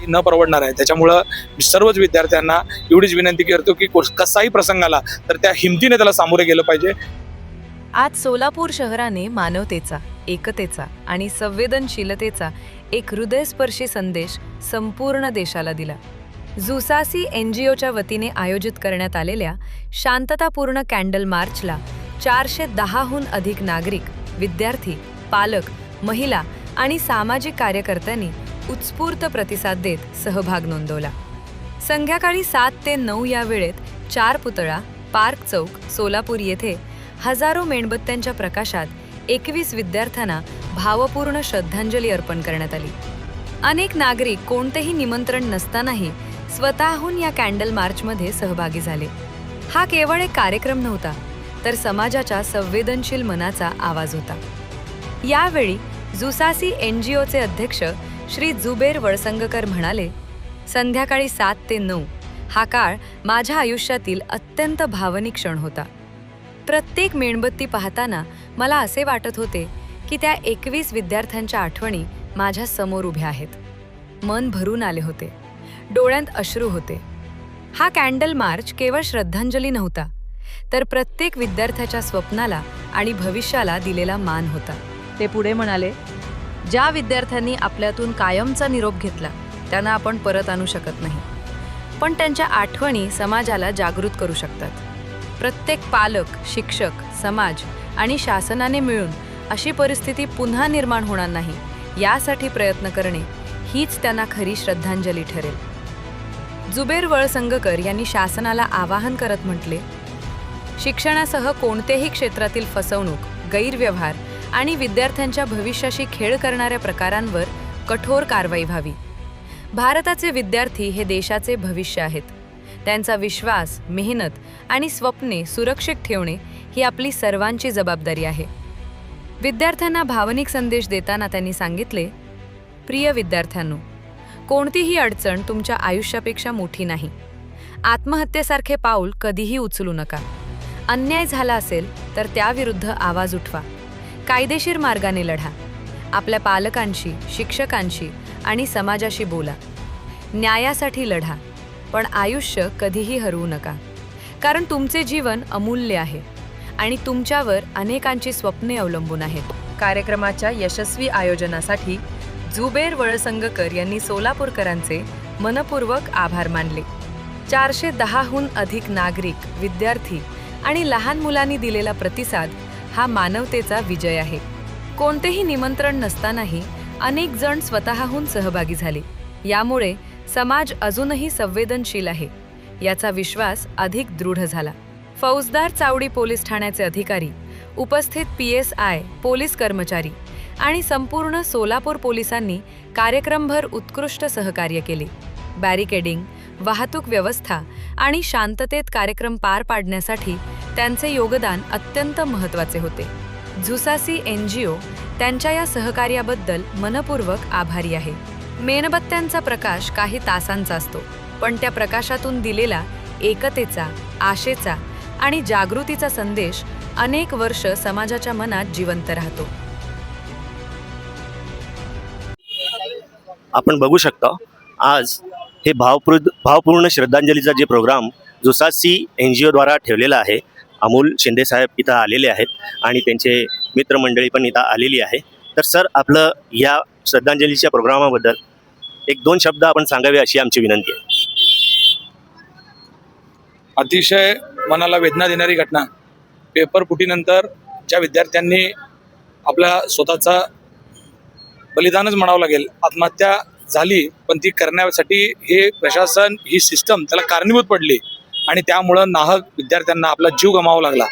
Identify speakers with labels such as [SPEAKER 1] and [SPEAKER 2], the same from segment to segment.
[SPEAKER 1] न परवडणार आहे. त्याच्यामुळं मी सर्वच विद्यार्थ्यांना एवढीच विनंती करतो की कसाही प्रसंग आला तर त्या हिमतीने त्याला सामोरे गेलं पाहिजे.
[SPEAKER 2] आज सोलापूर शहराने मानवतेचा, एकतेचा आणि संवेदनशीलतेचा एक हृदयस्पर्शी संदेश संपूर्ण देशाला दिला. जुसासी NGOच्या वतीने आयोजित करण्यात आलेल्या शांततापूर्ण कॅन्डल मार्चला 410हून अधिक नागरिक, विद्यार्थी, पालक, महिला आणि सामाजिक कार्यकर्त्यांनी उत्स्फूर्त प्रतिसाद देत सहभाग नोंदवला. संध्याकाळी 7 ते 9 या वेळेत 4 पुतळा, पार्क चौक, सोलापूर येथे हजारो मेणबत्त्यांच्या प्रकाशात 21 विद्यार्थ्यांना भावपूर्ण श्रद्धांजली अर्पण करण्यात आली. अनेक नागरिक कोणतेही निमंत्रण नसतानाही स्वतःहून या कॅन्डल मार्चमध्ये सहभागी झाले. हा केवळ एक कार्यक्रम नव्हता, तर समाजाच्या संवेदनशील मनाचा आवाज होता. यावेळी जुसासी NGOचे अध्यक्ष श्री जुबेर वळसंगकर म्हणाले, संध्याकाळी 7 ते 9 हा काळ माझ्या आयुष्यातील अत्यंत भावनिक क्षण होता. प्रत्येक मेणबत्ती पाहताना मला असे वाटत होते की त्या 21 विद्यार्थ्यांच्या आठवणी माझ्या समोर उभ्या आहेत. मन भरून आले होते, डोळ्यांत अश्रू होते. हा कॅन्डल मार्च केवळ श्रद्धांजली नव्हता, तर प्रत्येक विद्यार्थ्याच्या स्वप्नाला आणि भविष्याला दिलेला मान होता. ते पुढे म्हणाले, ज्या विद्यार्थ्यांनी आपल्यातून कायमचा निरोप घेतला त्यांना आपण परत आणू शकत नाही, पण त्यांच्या आठवणी समाजाला जागृत करू शकतात. प्रत्येक पालक, शिक्षक, समाज आणि शासनाने मिळून अशी परिस्थिती पुन्हा निर्माण होणार नाही यासाठी प्रयत्न करणे हीच त्यांना खरी श्रद्धांजली ठरेल. जुबेर वळसंगकर यांनी शासनाला आवाहन करत म्हटले, शिक्षणासह कोणत्याही क्षेत्रातील फसवणूक, गैरव्यवहार आणि विद्यार्थ्यांच्या भविष्याशी खेळ करणाऱ्या प्रकारांवर कठोर कारवाई व्हावी. भारताचे विद्यार्थी हे देशाचे भविष्य आहेत. त्यांचा विश्वास, मेहनत आणि स्वप्ने सुरक्षित ठेवणे ही आपली सर्वांची जबाबदारी आहे. विद्यार्थ्यांना भावनिक संदेश देताना त्यांनी सांगितले, प्रिय विद्यार्थ्यांनो, कोणतीही अडचण तुमच्या आयुष्यापेक्षा मोठी नाही. आत्महत्येसारखे पाऊल कधीही उचलू नका. अन्याय झाला असेल तर त्याविरुद्ध आवाज उठवा. कायदेशीर मार्गाने लढा. आपल्या पालकांशी, शिक्षकांशी आणि समाजाशी बोला. न्यायासाठी लढा, पण आयुष्य कधीही हरवू नका. कारण तुमचे जीवन अमूल्य आहे आणि तुमच्यावर अनेकांची स्वप्ने अवलंबून आहेत. कार्यक्रमाच्या यशस्वी आयोजनासाठी जुबेर वळसंगकर यांनी सोलापूरकरांचे मनपूर्वक आभार मानले. 410हून अधिक नागरिक, विद्यार्थी आणि लहान मुलांनी दिलेला प्रतिसाद हा मानवतेचा विजय आहे. कोणतेही निमंत्रण नसतानाही अनेक जण स्वतःहून सहभागी झाले. यामुळे समाज अजूनही संवेदनशील आहे याचा विश्वास अधिक दृढ झाला. फौजदार चावडी पोलीस ठाण्याचे अधिकारी, उपस्थित PSI, पोलीस कर्मचारी आणि संपूर्ण सोलापूर पोलिसांनी कार्यक्रमभर उत्कृष्ट सहकार्य केले. बॅरिकेडिंग, वाहतूक व्यवस्था आणि शांततेत कार्यक्रम पार पाडण्यासाठी त्यांचे योगदान अत्यंत महत्त्वाचे होते. जुसासी NGO त्यांच्या या सहकार्याबद्दल मनपूर्वक आभारी आहे. मेणबत्त्यांचा प्रकाश काही तासांचा असतो, पण त्या प्रकाशातून दिलेला एकतेचा, आशेचा आणि जागृतीचा संदेश अनेक वर्ष समाजाच्या मनात जिवंत राहतो.
[SPEAKER 3] आपण बघू शकता आज हे भावपूर्ण श्रद्धांजलीचा जे प्रोग्राम जुसासी NGO द्वारा ठेवलेला आहे. अमोल शिंदे साहेब इथं आलेले आहेत आणि त्यांचे मित्रमंडळी पण इथं आलेली आहे. तर सर, आपलं या श्रद्धांजलीच्या प्रोग्रामाबद्दल 1-2 शब्द आपण सांगावे अशी आमची विनंती आहे.
[SPEAKER 1] अतिशय मनाला वेदना देणारी घटना. पेपर फुटीनंतर ज्या विद्यार्थ्यांनी आपला स्वतःचा बलिदानच म्हणावं लागेल, आत्महत्या झाली, पण ती करण्यासाठी हे प्रशासन, ही सिस्टम त्याला कारणीभूत पडली आणि त्यामुळं नाहक विद्यार्थ्यांना आपला जीव गमावा लागला.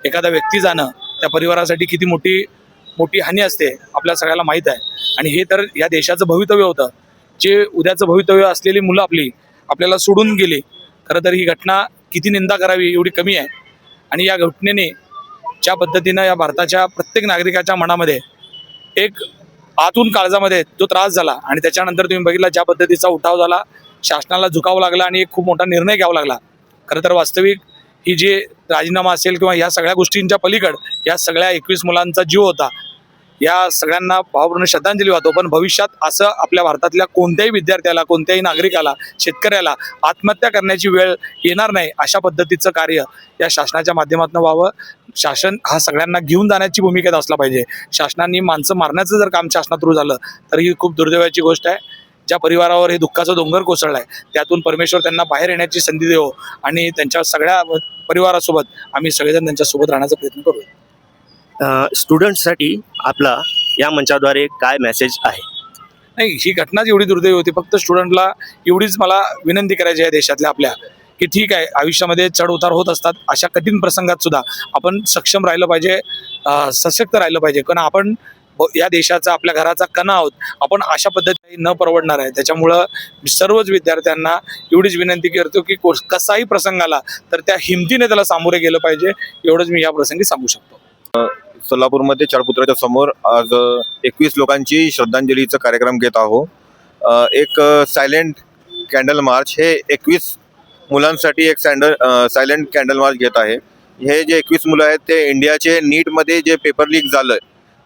[SPEAKER 1] एखादा व्यक्ती जाणं त्या परिवारासाठी किती मोठी हानी असते आपल्या सगळ्याला माहीत आहे. आणि हे तर या देशाचं भवितव्य होतं. जे उद्याचं भवितव्य असलेली मुलं आपल्याला सोडून गेली. खरं तर ही घटना किती निंदा करावी एवढी कमी आहे. आणि या घटनेने ज्या पद्धतीनं या भारताच्या प्रत्येक नागरिकाच्या मनामध्ये एक आतून काळजामध्ये जो त्रास झाला आणि त्याच्यानंतर तुम्ही बघितला ज्या पद्धतीचा उठाव झाला, शासनाला झुकावं लागला आणि एक खूप मोठा निर्णय घ्यावा लागला. खरं तर वास्तविक ही जे राजीनामा असेल किंवा ह्या सगळ्या गोष्टींच्या पलीकड या सगळ्या 21 मुलांचा जीव होता. या सगळ्यांना भावपूर्ण श्रद्धांजली वाहतो. पण भविष्यात असं आपल्या भारतातल्या कोणत्याही विद्यार्थ्याला, कोणत्याही नागरिकाला, शेतकऱ्याला आत्महत्या करण्याची वेळ येणार नाही अशा पद्धतीचं कार्य या शासनाच्या माध्यमातून व्हावं. शासन हा सगळ्यांना घेऊन जाण्याची भूमिकेत असला पाहिजे. शासनाने माणसं मारण्याचं जर काम शासनात सुरू झालं तर ही खूप दुर्दैवाची गोष्ट आहे. ज्या परिवारावर हे दुःखाचा डोंगर कोसळला आहे त्यातून परमेश्वर त्यांना बाहेर येण्याची संधी देवो आणि त्यांच्या सगळ्या परिवारासोबत आम्ही सगळेजण त्यांच्यासोबत राहण्याचा प्रयत्न करूया.
[SPEAKER 3] स्टुडंट्ससाठी आपला या मंचाद्वारे काय मेसेज आहे?
[SPEAKER 1] नाही, ही घटनाच एवढी दुर्दैवी होती. फक्त स्टुडंटला एवढीच मला विनंती करायची आहे देशातल्या आपल्या, की ठीक आहे, आयुष्यामध्ये चढ उतार होत असतात. अशा कठीण प्रसंगात सुद्धा आपण सक्षम राहिलं पाहिजे, सशक्त राहिलं पाहिजे. कारण आपण या देशाचा, आपल्या घराचा कणा आहोत. आपण अशा पद्धतीने न परवडणार आहे. त्याच्यामुळं सर्वच विद्यार्थ्यांना एवढीच विनंती करतो की कसाही प्रसंग आला तर त्या हिमतीने त्याला सामोरे गेलं पाहिजे. एवढंच मी या प्रसंगी सांगू शकतो.
[SPEAKER 4] सोलापूरमध्ये चारपुत्राच्या समोर आज 21 लोकांची श्रद्धांजलीचा कार्यक्रम घेत आहोत. एक सायलेंट कॅन्डल मार्च, हे 21 मुलांसाठी एक सायलेंट कॅन्डल मार्च घेत आहे. हे जे 21 मुलं आहेत ते इंडियाचे नीटमध्ये जे पेपर लीक झालं,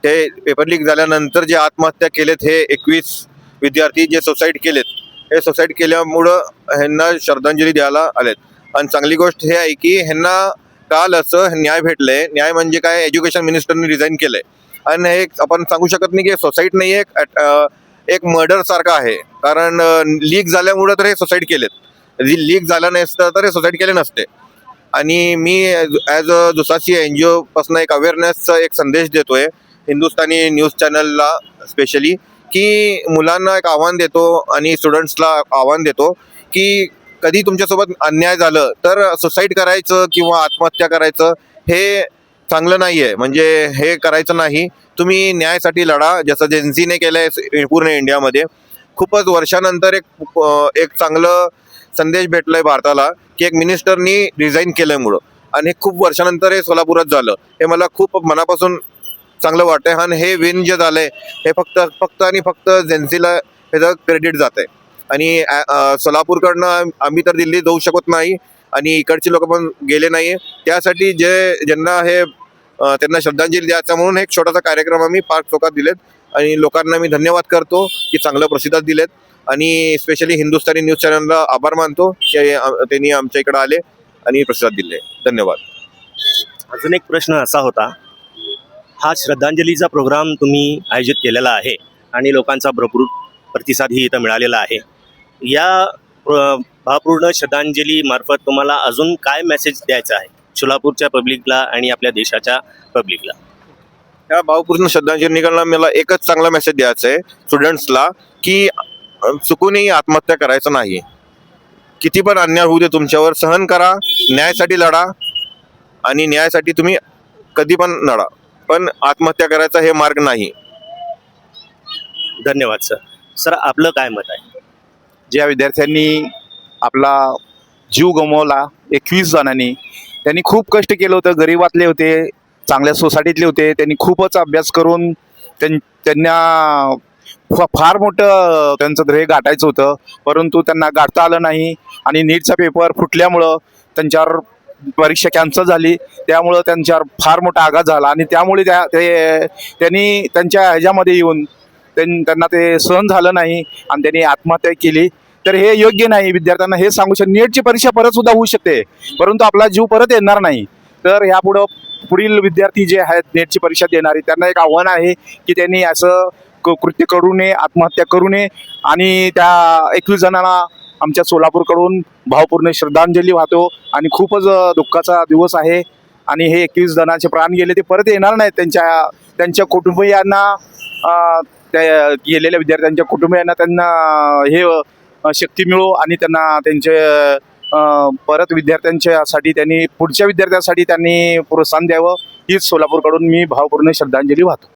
[SPEAKER 4] ते पेपर लीक झाल्यानंतर जे आत्महत्या केलेत, हे 21 विद्यार्थी जे सुसाईड केलेत, हे सुसाईड केल्यामुळं ह्यांना श्रद्धांजली द्यायला आलेत. आणि चांगली गोष्ट हे आहे की ह्यांना काल असं न्याय भेटलंय. न्याय म्हणजे काय, एज्युकेशन मिनिस्टरने रिझाईन केलंय. आणि हे आपण सांगू शकत नाही की सुसाईड नाही, एक मर्डर सारखं आहे. कारण लीक झाल्यामुळं तर हे सुसाईड केलेत. लीक झालं नसतं तर हे सुसाईड केले नसते. आणि मी ॲज अ दुसासी NGO पासून एक अवेअरनेसचा एक संदेश देतोय हिंदुस्थानी न्यूज चॅनलला स्पेशली, की मुलांना एक आव्हान देतो आणि स्टुडंट्सला आव्हान देतो की कधी तुमच्यासोबत अन्याय झालं तर सुसाईड करायचं किंवा आत्महत्या करायचं हे चांगलं नाही आहे. म्हणजे हे करायचं नाही. तुम्ही न्यायासाठी लढा, जसं जेन्झीने केलं आहे पूर्ण इंडियामध्ये. खूपच वर्षानंतर एक चांगलं संदेश भेटला आहे भारताला की एक मिनिस्टरनी रिझाईन केल्यामुळं, आणि खूप वर्षानंतर हे सोलापुरात झालं. हे मला खूप मनापासून चांगलं वाटतंय. आणि हे विन जे झालंय हे फक्त आणि फक्त जेन्सीला ह्याचं क्रेडिट जात आहे. आणि सोलापूरकडनं आम्ही तर दिल्लीत जाऊ शकत नाही आणि इकडचे लोक पण गेले नाही. त्यासाठी ज्यांना त्यांना श्रद्धांजली द्यायचा म्हणून एक छोटासा कार्यक्रम आम्ही पार्क चौकात दिलेत. आणि लोकांना मी धन्यवाद करतो की चांगलं प्रतिसाद दिलेत. आणि स्पेशली हिंदुस्थानी न्यूज चॅनलला आभार मानतो की त्यांनी आमच्या इकडे आले आणि प्रतिसाद दिले. धन्यवाद.
[SPEAKER 3] अजून एक प्रश्न असा होता, हा श्रद्धांजलीचा प्रोग्राम तुम्ही आयोजित केलेला आहे आणि लोकांचा भरपूर प्रतिसादही इथं मिळालेला आहे. या भावपूर्ण श्रद्धांजली मार्फत तुम्हाला अजून काय मेसेज द्यायचा आहे सोलापूरच्या पब्लिकला आणि आपल्या देशाच्या पब्लिकला?
[SPEAKER 4] या भावपूर्ण श्रद्धांजली निघाला मला एकच चांगला मेसेज द्यायचा आहे स्टुडंट्सला, की चुकूनही आत्महत्या करायचं नाही. किती पण अन्याय होऊ दे तुमच्यावर, सहन करा, न्यायासाठी लढा आणि न्यायासाठी तुम्ही कधी पण लढा, पण आत्महत्या करायचा हे मार्ग नाही.
[SPEAKER 3] धन्यवाद सर. सर, आपलं काय मत आहे?
[SPEAKER 5] ज्या विद्यार्थ्यांनी आपला जीव गमावला 21 जणांनी, त्यांनी खूप कष्ट केलं होतं. गरिबातले होते, चांगल्या सोसायटीतले होते. त्यांनी खूपच अभ्यास करून त्यांना फार मोठं त्यांचं ध्येय गाठायचं होतं, परंतु त्यांना गाठता आलं नाही. आणि नीटचा पेपर फुटल्यामुळं त्यांच्यावर परीक्षा कॅन्सल झाली. त्यामुळं त्यांच्यावर फार मोठा आघात झाला आणि त्यामुळे त्यांनी त्यांच्या ह्याच्यामध्ये येऊन त्यांना ते सहन झालं नाही आणि त्यांनी आत्महत्या केली. तर हे योग्य नाही. विद्यार्थ्यांना हे सांगू शकतो, नीटची परीक्षा परत सुद्धा होऊ शकते, परंतु आपला जीव परत येणार नाही. तर पुढील विद्यार्थी जे आहेत नीटची परीक्षा देणारे, त्यांना एक आव्हान आहे की त्यांनी असं कृत्य करू नये, आत्महत्या करू नये. आणि त्या 21 जणांना आमच्या सोलापूरकडून भावपूर्ण श्रद्धांजली वाहतो. आणि खूपच दुःखाचा दिवस आहे. आणि हे 21 जणांचे प्राण गेले, ते परत येणार नाहीत. त्यांच्या कुटुंबियांना, त्या गेलेल्या विद्यार्थ्यांच्या कुटुंबियांना त्यांना हे शक्ती मिळो आणि त्यांना त्यांचे परत विद्यार्थ्यांच्यासाठी, पुढच्या विद्यार्थ्यांसाठी त्यांनी प्रोत्साहन द्यावं, हीच सोलापूरकडून मी भावपूर्ण श्रद्धांजली वाहतो.